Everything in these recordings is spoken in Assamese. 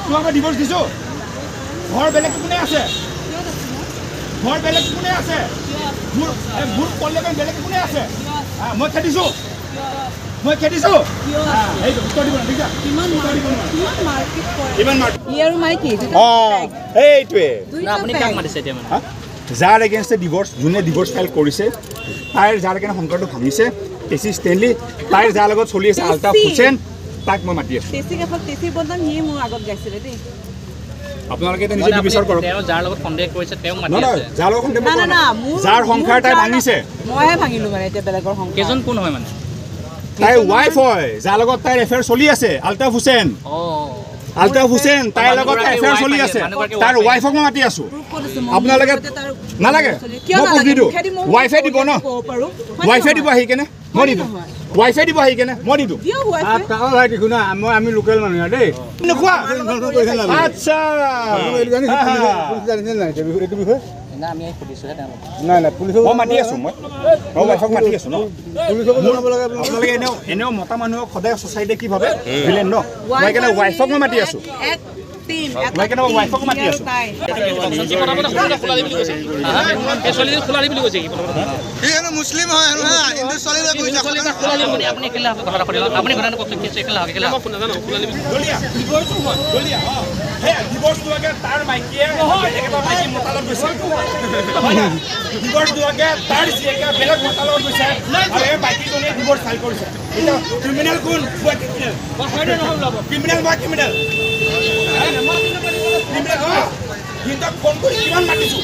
তোমাক ডিভোৰ্স দিছো ঘৰ বেলেগ কোনে আছে ঘৰ বেলেগ কোনে আছে মোৰ কলেজ বেলেগ কোনে আছে মই খেদিছো মই খেদিছো এই উত্তৰ দিব না ঠিক আছে কিমান মাৰ্কেট কৰে কিমান মাৰ্কেট ইয়াৰ মাইকি এইটোৱে না আপুনি কাক মাৰিছে এতিয়া মানে যাৰ এগেইনষ্ট ডিভোৰ্স যোনে ডিভোৰ্স ফাইল কৰিছে তাইৰ যাৰ কাৰণে সংকটটো ভাঙিছে কেসি ষ্টেনলি তাইৰ যাৰ লগত চলি আছে আলতাফ হুছেইন তাক মই মাতি আছো তেসি কাফা তেসি বলতাম হি মোৰ আগত গাইছিলে দেই আপোনালোকে এটা নিজে বিচাৰ কৰক তেওঁ যাৰ লগত সন্দেহ কৰিছে তেওঁ মাতি আছে যাৰ লগত সন্দেহ না না যাৰ সংসাৰ তাই ভাঙিছে মইহে ভাঙিলো মানে এতিয়া বেলেগৰ সংসাৰ কেজন কোন হয় মানে তাই ওয়াইফ হয় যাৰ লগত তাইৰ এফেয়াৰ চলি আছে আলতাফ হুছেইন আলতাফ হুছেইন তাইৰ লগত এফেয়াৰ চলি আছে তাৰ ওয়াইফক মই মাতি আছো আপোনালোকে নালাগে মই বুজি দিওঁ ওয়াইফে দিব ন ওয়াইফে দিব আহি কেনে মই দিওঁ ওয়াইফে দিব আহি কেনে মই দিওঁ তাও ভাই দেখো না আমি লোকেল মানুহ দেই নোখোৱা আচ্ছা এইটো বিষয় না আমি সুধিছোহে তেওঁ নাই নাই পুলিচক মই মাতি আছো মই ওয়াইফক মাতি আছো ন পুলিচক জনাব লাগে আপোনালোকে এনেও মতা মানুহক সদায় ছ'চাইটিয়ে কি ভাবে ভিলেন ন মই কেনে ওয়াইফক মই মাতি আছো মই কেনে ওয়াইফক মাতি আছো মুছলিম হয় না হিন্দু চলিলে কৈছে আপুনি একেলা কথা কৰিলে আপুনি ঘৰতে কওক কি একেলা একেলা ডিভোৰ্স দুয়াকে তাৰ মাইকিয়ে একেটা মাইকি মতালত গৈছে ডিভোৰ্স দুয়াকে তাৰ জিয়েকে বেলেগ মতালত গৈছে আৰু এই মাইকিজনে ডিভোৰ্স ফাইল কৰিছে এটা ক্ৰিমিনেল কোন মই ক্ৰিমিনেল ক্ৰিমিনেল মই ক্ৰিমিনেল কিন্তু ফোন কৰি কিমান মাতিছো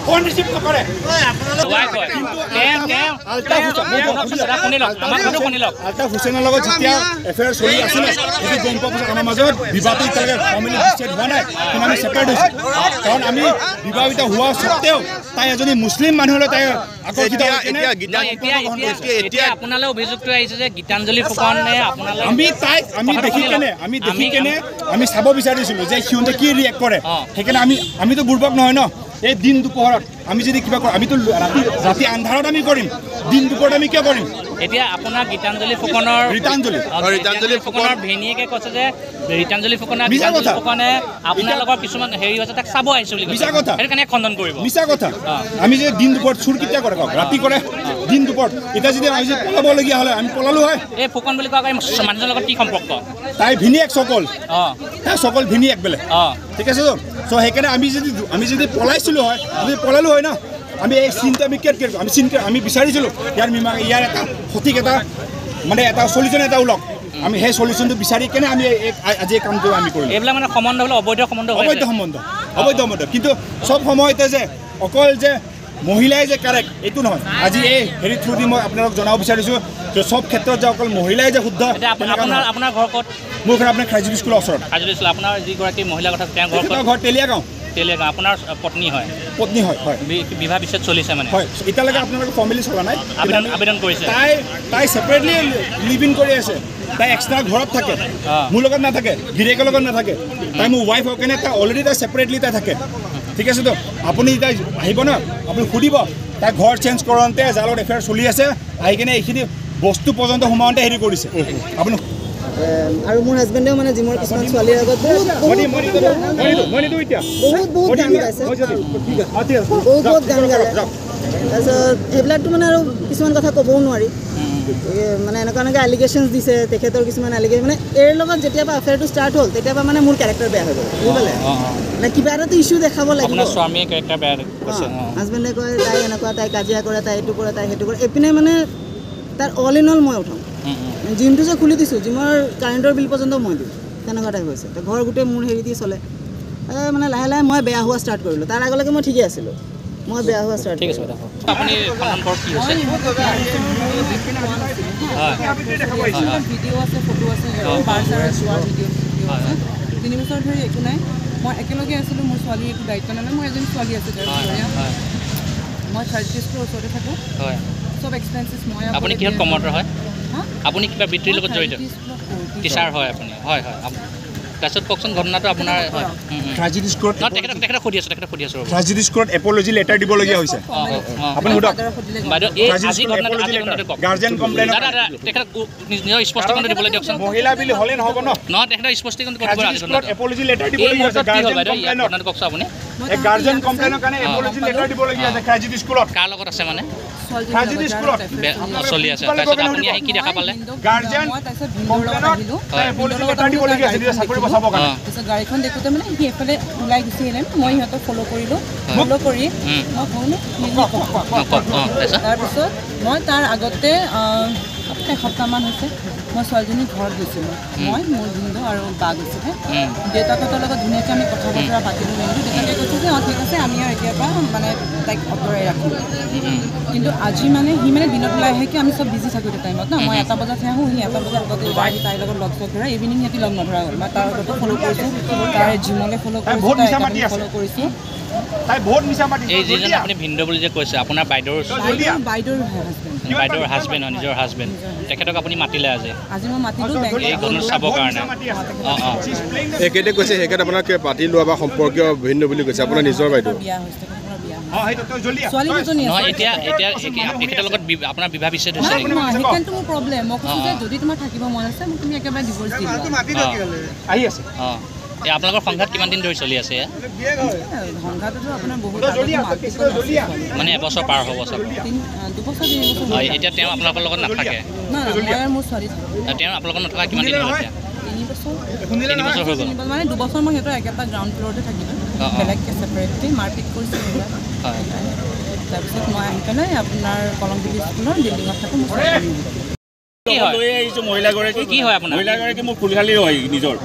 ফোন ৰিচিভ নকৰে আলতাফ হুছেইনৰ লগত যেতিয়া এফেয়াৰ চলি আছিলে সেইটো গম পোৱা পিছত আমাৰ মাজত বিবাহটো এতিয়ালৈকে ফৰ্মেলি ডিচাইড হোৱা নাই কিন্তু আমি ছেপাৰেট হৈছোঁ কাৰণ আমি বিবাহিত হোৱা স্বত্তেও তাই এজনী মুছলিম মানুহলৈ তাই আকৰ্ষিত এতিয়া আপোনালৈ অভিযোগটো আহিছে যে গীতাঞ্জলি ফুকনে আপোনালৈ আমি দেখি কেনে আমি চাব বিচাৰিছিলোঁ যে সিহঁতে কি ৰিয়েক্ট কৰে সেইকাৰণে আমিতো বুৰ্বক নহয় ন এই দিন দুপহৰত আমি যদি কিবা কৰোঁ আমিতো ৰাতি আন্ধাৰত আমি কৰিম দিন দুপৰত আমি কিয় কৰিম এতিয়া আপোনাৰ গীতাঞ্জলি ফুকনৰ ভেনীয়েকে কৈছে যে গীতাঞ্জলি ফুকনে আপোনালোকৰ কিছুমান হেৰি হৈছে তাক চাব আহিছে বুলি মিছা কথা সেইটো কাৰণে খণ্ডন কৰিব মিছা কথা আমি যে দিন দুপৰত চুৰ কেতিয়া কৰে ৰাতি কৰে দিন দুপৰত এতিয়া যদি আমি পলাবলগীয়া হ'লে আমি পলালো হয় এই ফুকন বুলি কোৱা মানুহজনৰ লগত কি সম্পৰ্ক তাই ভিনীয়েক চকল তাই চকল ভিনীয়েক বেলেগ ঠিক আছে তো চ' সেইকাৰণে আমি যদি পলাইছিলোঁ হয় আমি পলালো হয় ন আমি এই চিনটো আমি কেয়াৰ কৰিম আমি বিচাৰিছিলোঁ ইয়াৰ এটা সঠিক এটা মানে এটা চলিউশ্যন এটা ওলক আমি সেই চলিউশ্যনটো বিচাৰি কেনে আমি আজি এই কামটো আমি কৰিম এইবিলাক মানে সম্বন্ধ হ'লে অবৈধ সম্বন্ধ কিন্তু চব সময়তে যে অকল যে মহিলাই যে কাৰেক্ট এইটো নহয় আজি এই হেৰি থ্ৰু দি মই আপোনালোক জনাব বিচাৰিছোঁ যে চব ক্ষেত্ৰত যে অকল মহিলাই যে শুদ্ধ আপোনাৰ ঘৰ ক'ত মোৰ ঘৰ আপোনাৰ খাইজুলি স্কুলৰ ওচৰত আপোনাৰ যিগৰাকী মহিলাৰ কথা তেওঁৰ ঘৰ তেলিয়াগাঁও আপোনাৰ পত্নী হয় বিবাহ বিচ্ছেদ চলিছে মানে হয় এতিয়ালৈকে আপোনালোকে ফৰ্মেলি চলা নাই আবেদন কৰিছে তাই ছেপাৰেটলি লিভ ইন কৰি আছে তাই এক্সট্ৰা ঘৰত থাকে মোৰ লগত নাথাকে গিৰিয়েকৰ লগত নাথাকে তাই মোৰ ৱাইফ হৈ কেনে তাই অলৰেডি তাই ছেপাৰেটলি তাই থাকে ঠিক আছে তো আপুনি তাই আহিব ন আপুনি সুধিব তাই ঘৰ চেঞ্জ কৰোঁতে যাৰ লগত এফেয়াৰ চলি আছে আহি কিনে এইখিনি বস্তু পৰ্যন্ত সোমাওঁতে হেৰি কৰিছে আপুনি আৰু মোৰ হাজবেণ্ডেও মানে জিমৰ কিছুমান ছোৱালীৰ আগত বহুত গান গাইছে বহুত গান গালে তাৰপিছত সেইবিলাকতো মানে আৰু কিছুমান কথা ক'বও নোৱাৰি মানে এনেকুৱা এলিগেশ্যনছ দিছে তেখেতৰ কিছুমান এলিগেশ্যন মানে এৰ লগত যেতিয়া পৰা এফেয়াৰটো ষ্টাৰ্ট হ'ল তেতিয়া পৰা মানে মোৰ কেৰেক্টাৰ বেয়া হৈ গ'ল বুজি পালে মানে কিবা এটাতো ইছ্যু দেখাব লাগিব হাজবেণ্ডে কয় তাই এনেকুৱা তাই কাজিয়া কৰে তাই এইটো কৰে তাই সেইটো কৰে এইপিনে মানে তাৰ অল ইন অল মই উঠাওঁ জিমটো যে খুলি দিছোঁ জিমৰ কাৰেণ্টৰ বিল পৰ্যন্ত মই দিওঁ তেনেকুৱা টাইপ হৈছে ঘৰ গোটেই মোৰ হেৰি দি চলে মানে লাহে লাহে মই বেয়া হোৱা ষ্টাৰ্ট কৰিলোঁ তাৰ আগলৈকে মই ঠিকেই আছিলোঁ মই বেয়া হোৱা ষ্টাৰ্ট কৰিলোঁ ভিডিঅ' আছে ফটো আছে 3 বছৰ ধৰি একো নাই মই একেলগে আছিলোঁ মোৰ ছোৱালী একো দায়িত্ব নাই মোৰ এজনী ছোৱালী আছে মই 30 স্কুলৰ ওচৰতে থাকোঁ চব এক্সপেন্সেছ মই আপুনি কিহত কমৰ্টাৰ হয় আপুনি কিবা বৃত্তিৰ লগত জড়িত টিচাৰ হয় আপুনি হয় তাৰপিছত কওকচোন ঘটনাটো আপোনাৰ হয় ট্ৰেজেডি স্কোৰত তেখেতক সুধি আছোঁ ৰ'ব ট্ৰেজেডি স্কোৰত এপ'লজি লেটাৰ দিবলগীয়া হৈছে আপুনি সোধক বাইদেউ এই আজি ঘটনাটো কওক গাৰ্জেন কমপ্লেইন দাদা তেখেতক নিজৰ স্পষ্টীকৰণ দিবলৈ দিয়কচোন মহিলা বুলি হ'লে নহ'ব ন নহয় তেখেতৰ স্পষ্টীকৰণ কৰিব ট্ৰেজেডি স্কোৰত এপ'লজি লেটাৰ দিবলগীয়া হৈছে গাৰ্জেন কমপ্লেইনত ঘটনাটো কওকচোন আপুনি গাৰ্জেন কমপ্লেইনৰ কাৰণে এপ'লজি লেটাৰ দিবলগীয়া আছে ট্ৰেজেডি স্কুলত কাৰ লগত আছে মানে ট্ৰেজেডি স্কুলত চলি আছে তাৰপিছত আপুনি আহি কি দেখা পালে গাৰ্জেন কমপ্লেইনত এপ'লজি লেটাৰ দিবলগীয়া আছে নিজৰ চাকৰি বচাবৰ কাৰণে তাৰপিছত গাড়ীখন দেখোঁতে মানে সি এফালে ওলাই গুচি আহিলে মই সিহঁতক ফ'ল' কৰিলোঁ ফ'ল' কৰি মই কওঁ তাৰপিছত মই তাৰ আগতে এসপ্তাহমান হৈছে মই ছোৱালীজনীৰ ঘৰত গৈছিলোঁ মই মোৰ ভিনদেউ আৰু বা গৈছিলে দেউতাকহঁতৰ লগত ধুনীয়াকৈ আমি কথা বতৰা পাতিলোঁ মেলিলোঁ দেউতাকে কৈছে যে ঠিক আছে আমি আৰু এতিয়াৰ পৰা মানে তাইক আঁতৰাই ৰাখিম কিন্তু আজি মানে সি মানে দিনত ওলাই আহে কি আমি চব বিজি থাকোঁ এইটো টাইমত ন মই 1টা বজাতহে আহোঁ সি 1টা বজাৰ আগতে ওলাই আহি তাইৰ লগত লগ ধৰা ইভিনিং সিহঁতি লগ নধৰা হ'ল মই তাৰ আগতে ফ'ল' কৰিছোঁ তাৰ জিমলৈ ফ'ল' কৰিছোঁ ফ'ল' কৰিছোঁ তাই বহুত মিছা মাতি এই যিজন আপুনি ভিনদেউ বুলি যে কৈছে আপোনাৰ বাইদেউৰ হাজবেণ্ড হয় নিজৰ হাজবেণ্ড তেখেতক আপুনি মাতিলে আজি মই মাতিলোঁ এই ঘটনা চাবৰ কাৰণে একেইতে কৈছে সেইকেইটা আপোনাক পাতি লোৱা বা সম্পৰ্কীয় ভিন্ন বুলি কৈছে আপোনাৰ নিজৰ বাইদেউ বিয়া হৈছে নহয় এতিয়া তেখেতৰ লগত আপোনাৰ বিবাহ বিচ্ছেদ হৈছে নেকি সেইকাৰণেতো মোৰ প্ৰব্লেম মই কৈছোঁ যে যদি তোমাৰ থাকিব মন আছে মোক তুমি একেবাৰে ডিভ'ৰ্চ দি আহি আছে এই আপোনালোকৰ সংঘাত কিমান দিন ধৰি চলি আছে সংঘাততো আপোনাৰ বহুত মানে এবছৰ পাৰ হ'ব চব 2 বছৰ হয় এতিয়া তেওঁ আপোনালোকৰ লগত নাথাকে মই আৰু মোৰ ছোৱালী তেওঁ আপোনালোকৰ নথকা কিমান দিন হ'ল এতিয়া 3 বছৰ হৈ গ'ল মানে 2 বছৰ মই সিহঁতৰ একেটা গ্ৰাউণ্ড ফ্ল'ৰতে থাকিলোঁ বেলেগকৈ ছেপাৰেটলি মাৰপিট কৰিছোঁ তাৰপিছত মই আহি পেলাই আপোনাৰ কলমবিলি স্কুলৰ বিল্ডিঙত থাকোঁ মোৰ লৈ আহিছোঁ মহিলাগৰাকী কি হয় আপোনাৰ মহিলাগৰাকী মোৰ ফুলশালী হয় নিজৰ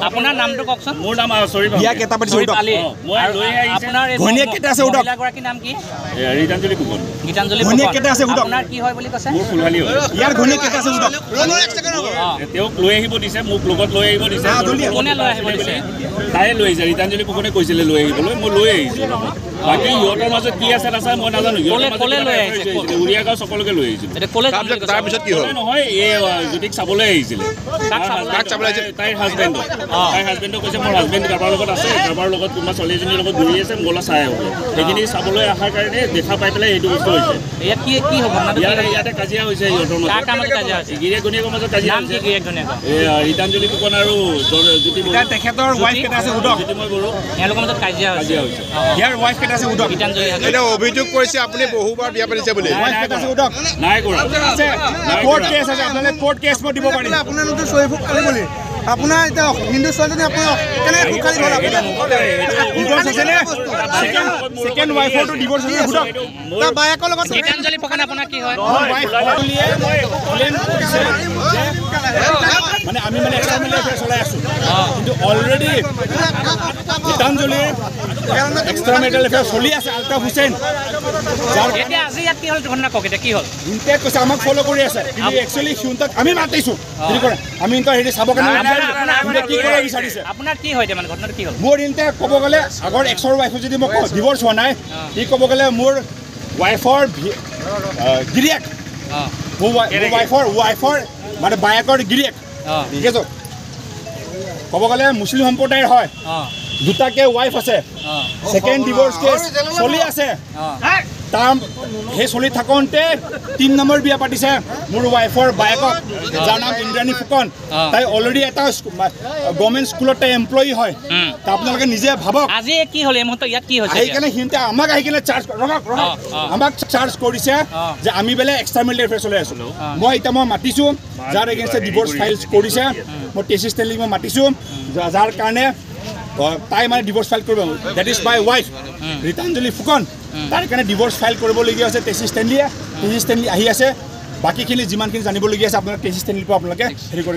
আপোনাৰ নামটো কওকচোন মোৰ নাম চৰি বিয়া কেইটা পাতিছোঁ মই লৈ আপোনাৰ ঘৈণীয়েক কেইটা আছে মহিলাগৰাকীৰ নাম কি ৰীতাঞ্জলি ফুকন গীতাঞ্জলি ঘৈণীয়েক কেইটা আছে আপোনাৰ কি হয় বুলি কৈছে মোৰ ফুলশালী হয় ইয়াৰ ঘৈণীয়েক কেইটা আছে তেওঁক লৈ আহিব দিছে মোক লগত লৈ আহিব দিছে কোনে লৈ আহিব দিছে তাই লৈ আহিছে ৰীতাঞ্জলি ফুকনে কৈছিলে লৈ আহিবলৈ মই লৈ আহিছোঁ বাকী সিহঁতৰ মাজত কি আছে নাচায় মই নাজানো উৰিয়া গাঁও সকলোকে লৈ আহিছিলোঁ তাৰপিছত কি হ'ল নহয় এই জ্যোতিক চাবলৈ আহিছিলে তাইৰ হাজবেণ্ডক কৈছে মোৰ হাজবেণ্ড কাৰোবাৰ লগত আছে কাৰোবাৰ লগত কোনোবা ছোৱালী এজনীৰ লগত ঘূৰি আছে মোলৈ চাই আহিব সেইখিনি চাবলৈ অহাৰ কাৰণে দেখা পাই পেলাই সেইটো বস্তু হৈছে ইয়াতে কাজিয়া হৈছে সিহঁতৰ মাজত গিৰিয়েক ঘৈণীয়েকৰ মাজত কাজিয়া হৈছে ৰীতাঞ্জলি ফুকন আৰু জ্যোতি তেখেতৰ ৱাইফ কেইটা আছে জ্যোতি মই বড়ো এওঁলোকৰ মাজত কাজিয়া হৈছে ইয়াৰ ৱাইফ কেইটা আছে এতিয়া অভিযোগ কৰিছে আপুনি বহুবাৰ বিয়া পাতিছে বুলি নাই কৰা কোৰ্ট কেছ আছে আপোনালোকে কোৰ্ট কেছ মই দিব পাৰিম আপোনালোকে চহী খালি বুলি আপোনাৰ এতিয়া হিন্দু ছোৱালীজনী আপোনাৰ কেনেকৈ খালি হ'ল ডিভোৰ্চ আছে নে ছেকেণ্ড ৱাইফৰটো ডিভোৰ্চ আছে সোধক তাৰ বায়েকৰ লগত গীতাঞ্জলি ফুকন আপোনাৰ কি হয় মানে আমি মানে এক্সাৰমেণ্ট এফেয়াৰ চলাই আছোঁ কিন্তু অলৰেডি গীতাঞ্জলিৰ এক্সট্ৰামেৰিটেল এফেয়াৰ চলি আছে আলতাফ হুছেইন এতিয়া আজি ইয়াত কি হ'ল ঘটনা কওক এতিয়া কি হ'ল ইণ্টে কৈছে আমাক ফ'ল' কৰি আছে কিন্তু একচুৱেলি সিহঁতক আমি মাতিছোঁ আমি ইণ্টৰ হেৰি চাবৰ কাৰণে কি কৰিব বিচাৰিছে আপোনাৰ কি হয় এতিয়া মানে ঘটনাটো কি হ'ল মোৰ ইণ্টে ক'ব গ'লে আগৰ এক্সৰ ৱাইফৰ যদি মই কওঁ ডিভোৰ্চ হোৱা নাই সি ক'ব গ'লে মোৰ ৱাইফৰ গিৰিয়েক মোৰ ৱাইফৰ মানে বায়েকৰ গিৰিয়েক ঠিক আছে ক'ব গ'লে মুছলিম সম্প্ৰদায়ৰ হয় দুটাকে ৱাইফ আছে ছেকেণ্ড ডিভোৰ্চ কেছ চলি আছে তাৰ সেই চলি থাকোঁতে 3 নম্বৰ বিয়া পাতিছে মোৰ ৱাইফৰ বায়েকক যাৰ নাম ইন্দ্ৰাণী ফুকন তাই অলৰেডি এটা গভৰ্ণমেণ্ট স্কুলত তাই এমপ্লয়ী হয় তা আপোনালোকে নিজে ভাবক আজি কি হ'ল এই মুহূৰ্তত ইয়াত কি হৈছে সেইকাৰণে সিহঁতে আমাক আহি কিনে চাৰ্জ আমাক চাৰ্জ কৰিছে যে আমি বোলে এক্সট্ৰামেৰিটেল এফেয়াৰ চলাই আছোঁ মই এতিয়া মই মাতিছোঁ যাৰ এগেইনষ্টে ডিভোৰ্চ ফাইল কৰিছে মই টেচি ষ্টেনলিক মই মাতিছোঁ যাৰ কাৰণে তাই মানে ডিভোৰ্চ ফাইল কৰিব that is my wife Ritanjali Phukan তাৰ কাৰণে ডিভোৰ্চ ফাইল কৰিবলগীয়া আছে টেচি ষ্টেনলি আহি আছে বাকীখিনি যিমানখিনি জানিবলগীয়া আছে আপোনালোকে টেচি ষ্টেনলিৰ পৰা আপোনালোকে হেৰি কৰি